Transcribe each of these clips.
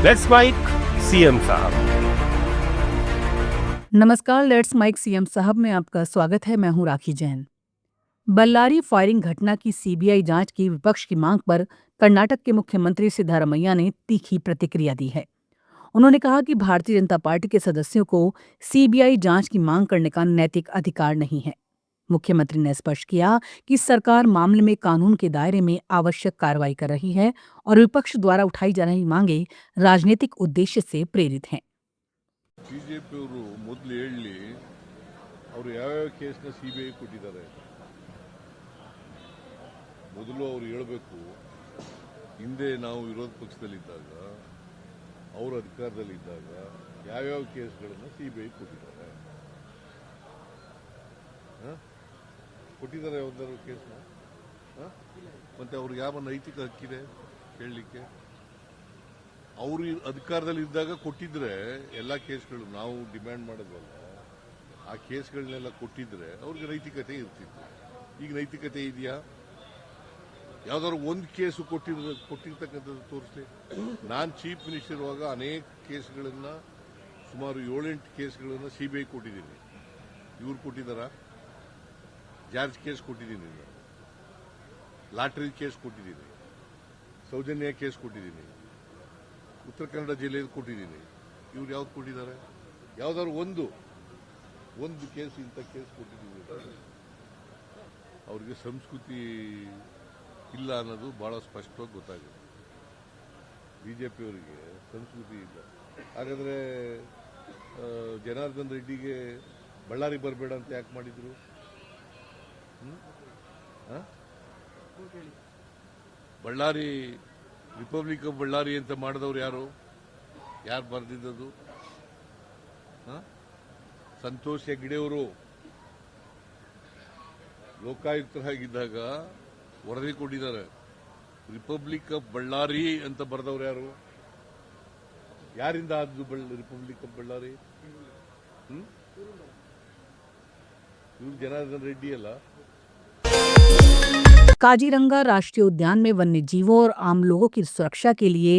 Let's mic CM साहब। नमस्कार, let's mic CM साहब में आपका स्वागत है। मैं हूं राखी जैन। बल्लारी फायरिंग घटना की सीबीआई जांच की विपक्ष की मांग पर कर्नाटक के मुख्यमंत्री सिद्धारमैया ने तीखी प्रतिक्रिया दी है। उन्होंने कहा कि भारतीय जनता पार्टी के सदस्यों को सीबीआई जांच की मांग करने का नैतिक अधिकार नहीं है। मुख्यमंत्री ने स्पष्ट किया कि सरकार मामले में कानून के दायरे में आवश्यक कार्रवाई कर रही है और विपक्ष द्वारा उठाई जा रही मांगे राजनीतिक उद्देश्य से प्रेरित हैं। ಬಿಜೆಪಿಯವರು ಮೊದಲು ಹೇಳಲಿ ಅವರು ಯಾವ್ಯಾವ ಕೇಸ್ನ ಸಿಬಿಐ ಕೊಟ್ಟಿದ್ದಾರೆ ಮೊದಲು ಅವರು ಹೇಳಬೇಕು. ಹಿಂದೆ ನಾವು ವಿರೋಧ ಪಕ್ಷದಲ್ಲಿದ್ದಾಗ ಅವರು ಅಧಿಕಾರದಲ್ಲಿದ್ದಾಗ ಯಾವ್ಯಾವ ಕೇಸ್ಗಳನ್ನು ಸಿಬಿಐ ಕೊಟ್ಟಿದ್ದಾರೆ ಯಾವ್ದಾದ್ರು ಕೇಸ್ನ ಮತ್ತೆ ಅವ್ರಿಗೆ ಯಾವ ನೈತಿಕ ಹಕ್ಕಿದೆ ಹೇಳಲಿಕ್ಕೆ? ಅವರು ಅಧಿಕಾರದಲ್ಲಿ ಇದ್ದಾಗ ಕೊಟ್ಟಿದ್ರೆ ಎಲ್ಲ ಕೇಸ್ಗಳು ನಾವು ಡಿಮ್ಯಾಂಡ್ ಮಾಡೋದಲ್ಲ, ಆ ಕೇಸ್ಗಳನ್ನೆಲ್ಲ ಕೊಟ್ಟಿದ್ರೆ ಅವ್ರಿಗೆ ನೈತಿಕತೆ ಇರ್ತಿತ್ತು. ಈಗ ನೈತಿಕತೆ ಇದೆಯಾ? ಯಾವ್ದಾದ್ರು ಒಂದು ಕೇಸು ಕೊಟ್ಟಿರ್ತಕ್ಕಂಥದ್ದು ತೋರಿಸ್ಲಿ. ನಾನು ಚೀಫ್ ಮಿನಿಸ್ಟರ್ ಇರುವಾಗ ಅನೇಕ ಕೇಸ್ಗಳನ್ನ, ಸುಮಾರು 7-8 ಕೇಸ್ಗಳನ್ನ ಸಿಬಿಐ ಕೊಟ್ಟಿದ್ದೀನಿ. ಇವ್ರು ಕೊಟ್ಟಿದ್ದಾರಾ? ಜಾರ್ಜ್ ಕೇಸ್ ಕೊಟ್ಟಿದ್ದೀನಿ, ಲಾಟರಿ ಕೇಸ್ ಕೊಟ್ಟಿದ್ದೀನಿ, ಸೌಜನ್ಯ ಕೇಸ್ ಕೊಟ್ಟಿದ್ದೀನಿ, ಉತ್ತರ ಕನ್ನಡ ಜಿಲ್ಲೆಯಲ್ಲಿ ಕೊಟ್ಟಿದ್ದೀನಿ. ಇವ್ರು ಯಾವ್ದು ಕೊಟ್ಟಿದ್ದಾರೆ? ಯಾವ್ದಾದ್ರು ಒಂದು ಕೇಸ್, ಇಂಥ ಕೇಸ್ ಕೊಟ್ಟಿದ್ದೀವಿ. ಅವ್ರಿಗೆ ಸಂಸ್ಕೃತಿ ಇಲ್ಲ ಅನ್ನೋದು ಬಹಳ ಸ್ಪಷ್ಟವಾಗಿ ಗೊತ್ತಾಗಿದೆ. ಬಿಜೆಪಿಯವರಿಗೆ ಸಂಸ್ಕೃತಿ ಇಲ್ಲ. ಹಾಗಾದ್ರೆ ಜನಾರ್ದನ್ ರೆಡ್ಡಿಗೆ ಬಳ್ಳಾರಿ ಬರಬೇಡ ಅಂತ ಯಾಕೆ ಮಾಡಿದ್ರು? ಬಳ್ಳಾರಿ ರಿಪಬ್ಲಿಕ್ ಆಫ್ ಬಳ್ಳಾರಿ ಅಂತ ಮಾಡಿದವರು ಯಾರು ಬರೆದಿದ್ದದು? ಸಂತೋಷ್ ಹೆಗ್ಡೆಯವರು ಲೋಕಾಯುಕ್ತರಾಗಿದ್ದಾಗ ವರದಿ ಕೊಟ್ಟಿದ್ದಾರೆ. ರಿಪಬ್ಲಿಕ್ ಆಫ್ ಬಳ್ಳಾರಿ ಅಂತ ಬರೆದವರು ಯಾರು? ಯಾರಿಂದ ಆದ್ದು ರಿಪಬ್ಲಿಕ್ ಆಫ್ ಬಳ್ಳಾರಿ? ಇವ್ರು ಜನಾರ್ದನ್ ರೆಡ್ಡಿ ಅಲ್ಲ. काजीरंगा राष्ट्रीय उद्यान में वन्य जीवों और आम लोगों की सुरक्षा के लिए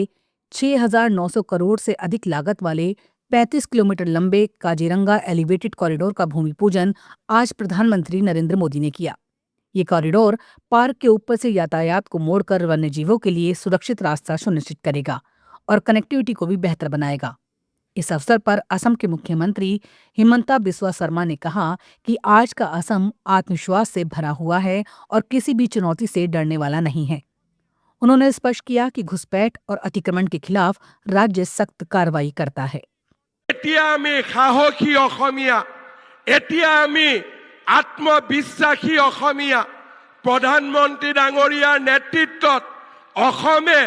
6,900 करोड़ से अधिक लागत वाले 35 किलोमीटर लंबे काजीरंगा एलिवेटेड कॉरिडोर का भूमि पूजन आज प्रधानमंत्री नरेंद्र मोदी ने किया। ये कॉरिडोर पार्क के ऊपर से यातायात को मोड़कर वन्य जीवों के लिए सुरक्षित रास्ता सुनिश्चित करेगा और कनेक्टिविटी को भी बेहतर बनाएगा। इस अवसर पर असम के मुख्यमंत्री हिमंता बिस्वा शर्मा ने कहा कि आज का असम आत्मविश्वास से भरा हुआ है और किसी भी चुनौती से डरने वाला नहीं है। उन्होंने स्पष्ट किया कि घुसपैठ और अतिक्रमण के खिलाफ राज्य सख्त कार्रवाई करता है। এতিয়া আমি সাহসী অসমীয়া, এতিয়া আমি আত্মবিশ্বাসী অসমীয়া। প্ৰধানমন্ত্ৰী ডাঙৰীয়াৰ নেতৃত্বত অসমে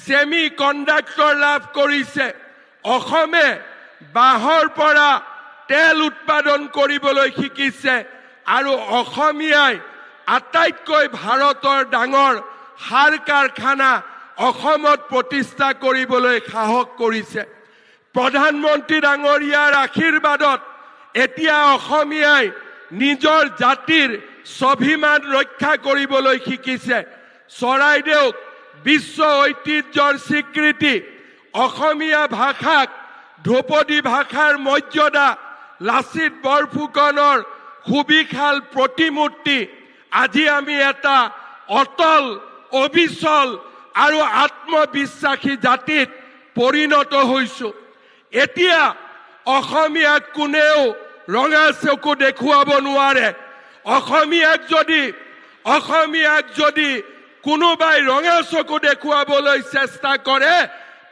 সেমি কণ্ডাক্টৰ লাভ কৰিছে। অসমে বাঁহৰ পৰা তেল উৎপাদন কৰিবলৈ শিকিছে আৰু অসমীয়াই আটাইতকৈ ভাৰতৰ ডাঙৰ সাৰ কাৰখানা অসমত প্ৰতিষ্ঠা কৰিবলৈ সাহস কৰিছে। প্ৰধানমন্ত্ৰী ডাঙৰীয়াৰ আশীৰ্বাদত এতিয়া অসমীয়াই নিজৰ জাতিৰ স্বাভিমান ৰক্ষা কৰিবলৈ শিকিছে। চৰাইদেউক বিশ্ব ঐতিহ্যৰ স্বীকৃতি, অসমীয়া ভাষাক ধ্ৰুপদী ভাষাৰ মৰ্যাদা, লাচিত বৰফুকনৰ সুবিশাল প্ৰতিমূৰ্তি, আজি আমি এটা অটল, অবিচল আৰু আত্মবিশ্বাসী জাতিত পৰিণত হৈছোঁ। এতিয়া অসমীয়াক কোনেও ৰঙা চকু দেখুৱাব নোৱাৰে। অসমীয়াক যদি কোনোবাই ৰঙা চকু দেখুৱাবলৈ চেষ্টা কৰে,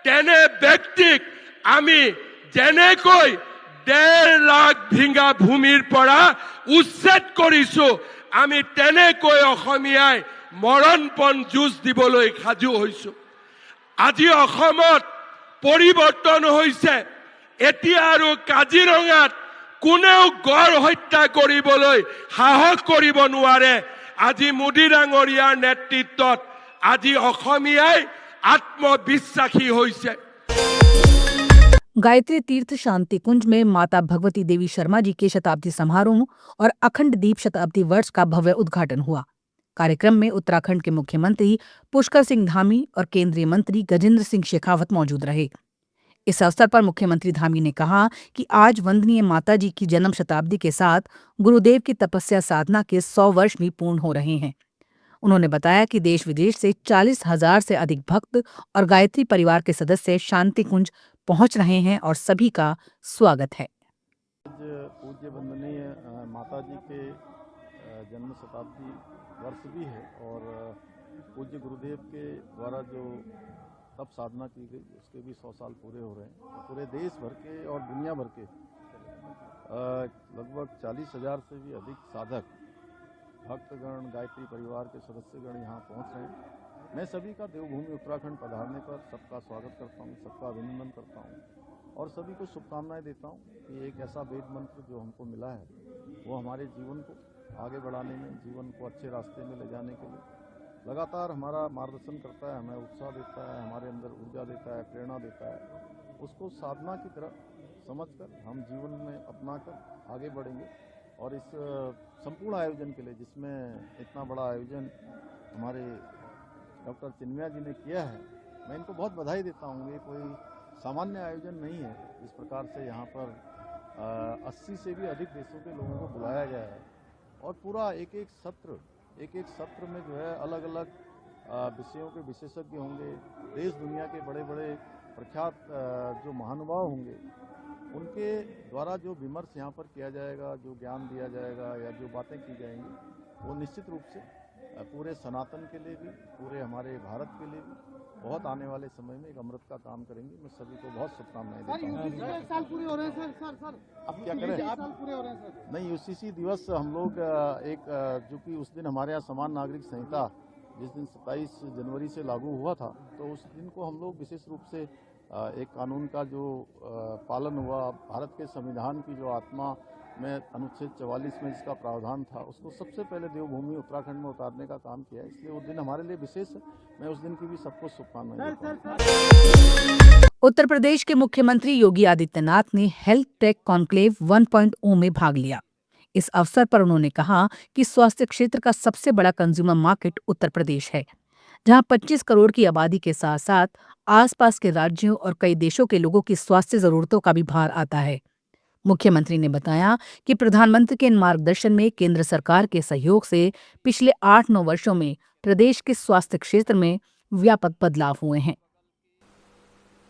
তেনে ব্যক্তিক আমি যেনেকৈ 1.5 লাখ ভিঙা ভূমিৰ পৰা উচ্ছেদ কৰিছোঁ, আমি তেনেকৈ অসমীয়াই মৰণপণ যুঁজ দিবলৈ সাজু হৈছোঁ। আজি অসমত পৰিৱৰ্তন হৈছে। এতিয়া আৰু কাজিৰঙাত কোনেও গড় হত্যা কৰিবলৈ সাহস কৰিব নোৱাৰে। আজি মোদী ডাঙৰীয়াৰ নেতৃত্বত আজি অসমীয়াই आत्मविश्वासी होइसे। गायत्री तीर्थ शांति कुंज में माता भगवती देवी शर्मा जी के शताब्दी समारोह और अखंड दीप शताब्दी वर्ष का भव्य उद्घाटन हुआ। कार्यक्रम में उत्तराखंड के मुख्यमंत्री पुष्कर सिंह धामी और केंद्रीय मंत्री गजेंद्र सिंह शेखावत मौजूद रहे। इस अवसर पर मुख्यमंत्री धामी ने कहा कि आज वंदनीय माताजी की जन्म शताब्दी के साथ गुरुदेव की तपस्या साधना के 100 वर्ष भी पूर्ण हो रहे हैं। उन्होंने बताया कि देश विदेश से 40,000 से अधिक भक्त और गायत्री परिवार के सदस्य शांति कुंज पहुंच रहे हैं और सभी का स्वागत है। आज पूज्य वंदनीय माता जी के जन्म शताब्दी वर्ष भी है और पूज्य गुरुदेव के द्वारा जो तप साधना की गई उसके भी 100 साल पूरे हो रहे हैं। पूरे देश भर के और दुनिया भर के लगभग 40,000 से भी अधिक साधक, भक्तगण, गायत्री परिवार के सदस्यगण यहाँ पहुँच रहे हैं। मैं सभी का देवभूमि उत्तराखंड पधारने पर सबका स्वागत करता हूँ, सबका अभिनंदन करता हूँ और सभी को शुभकामनाएं देता हूँ कि एक ऐसा वेद मंत्र जो हमको मिला है वो हमारे जीवन को आगे बढ़ाने में, जीवन को अच्छे रास्ते में ले जाने के लिए लगातार हमारा मार्गदर्शन करता है, हमें उत्साह देता है, हमारे अंदर ऊर्जा देता है, प्रेरणा देता है। उसको साधना की तरह समझकर हम जीवन में अपनाकर आगे बढ़ेंगे और इस संपूर्ण आयोजन के लिए, जिसमें इतना बड़ा आयोजन हमारे डॉक्टर चिन्मया जी ने किया है, मैं इनको बहुत बधाई देता हूँ। ये कोई सामान्य आयोजन नहीं है। इस प्रकार से यहाँ पर 80 से भी अधिक देशों के लोगों को बुलाया गया है और पूरा एक एक सत्र में जो है अलग अलग विषयों के विशेषज्ञ होंगे। देश दुनिया के बड़े बड़े प्रख्यात जो महानुभाव होंगे उनके द्वारा जो विमर्श यहाँ पर किया जाएगा, जो ज्ञान दिया जाएगा या जो बातें की जाएंगी, वो निश्चित रूप से पूरे सनातन के लिए भी, पूरे हमारे भारत के लिए भी बहुत आने वाले समय में एक अमृत का काम करेंगे। मैं सभी को बहुत शुभकामनाएं देता हूँ। साल पूरे हो रहे हैं सर। अब क्या करें? साल पूरे हो रहे हैं सर। नहीं, यूसीसी दिवस हम लोग एक जो कि उस दिन हमारे यहाँ समान नागरिक संहिता जिस दिन 27 जनवरी से लागू हुआ था, तो उस दिन को हम लोग विशेष रूप से एक कानून का जो पालन हुआ, भारत के संविधान की जो आत्मा में अनुच्छेद 44 में जिसका प्रावधान था, उसको सबसे पहले देवभूमि उत्तराखंड में उतारने का काम किया। इसलिए वो दिन हमारे लिए विशेष है। मैं उस दिन की भी सबको शुभकामनाएं देता हूं। उत्तर प्रदेश के मुख्यमंत्री योगी आदित्यनाथ ने हेल्थ टेक कॉन्क्लेव 1.0 में भाग लिया। इस अवसर पर उन्होंने कहा कि स्वास्थ्य क्षेत्र का सबसे बड़ा कंज्यूमर मार्केट उत्तर प्रदेश है, जहां 25 करोड़ की आबादी के साथ साथ आसपास के राज्यों और कई देशों के लोगों की स्वास्थ्य जरूरतों का भी भार आता है। मुख्यमंत्री ने बताया कि प्रधानमंत्री के मार्गदर्शन में केंद्र सरकार के सहयोग से पिछले 8-9 वर्षों में प्रदेश के स्वास्थ्य क्षेत्र में व्यापक बदलाव हुए हैं।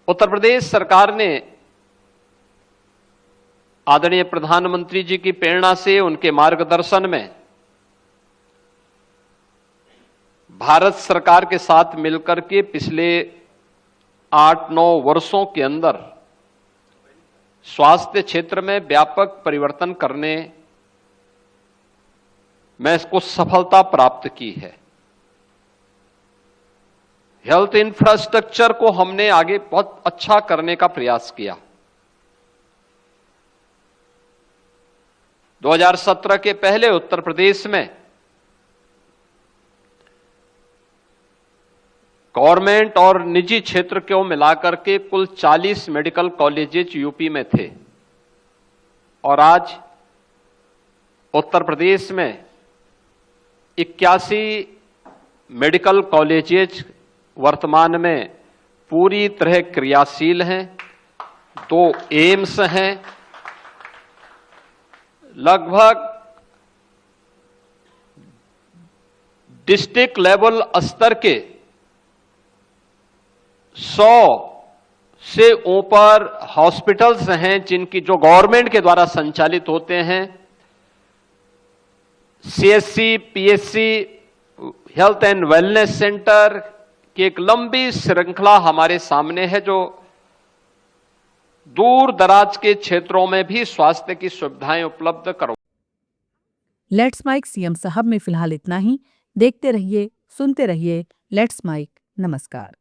उत्तर प्रदेश सरकार ने आदरणीय प्रधानमंत्री जी की प्रेरणा से, उनके मार्गदर्शन में भारत सरकार के साथ मिलकर के पिछले 8-9 वर्षों के अंदर स्वास्थ्य क्षेत्र में व्यापक परिवर्तन करने में इसको सफलता प्राप्त की है। हेल्थ इंफ्रास्ट्रक्चर को हमने आगे बहुत अच्छा करने का प्रयास किया। 2017 के पहले उत्तर प्रदेश में गवर्नमेंट और निजी क्षेत्र को मिलाकर के कुल 40 मेडिकल कॉलेजेस यूपी में थे और आज उत्तर प्रदेश में 81 मेडिकल कॉलेजेस वर्तमान में पूरी तरह क्रियाशील हैं। 2 एम्स हैं। लगभग डिस्ट्रिक्ट लेवल स्तर के 100 से ऊपर हॉस्पिटल्स हैं जिनकी जो गवर्नमेंट के द्वारा संचालित होते हैं। CSC, PSC, health and wellness centre की एक लंबी श्रृंखला हमारे सामने है जो दूर दराज के क्षेत्रों में भी स्वास्थ्य की सुविधाएं उपलब्ध करवा। लेट्स माइक सीएम साहब में फिलहाल इतना ही। देखते रहिए, सुनते रहिए लेट्स माइक। नमस्कार।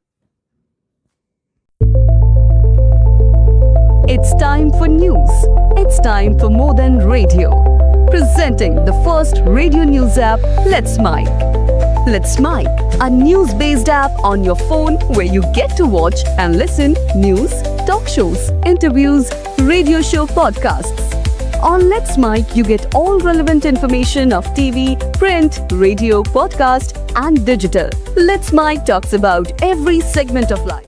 It's time for news. It's time for more than radio. Presenting the first radio news app, Let's Mic. Let's Mic, a news-based app on your phone where you get to watch and listen news, talk shows, interviews, radio show podcasts. On Let's Mic, you get all relevant information of TV, print, radio, podcast, and digital. Let's Mic talks about every segment of life.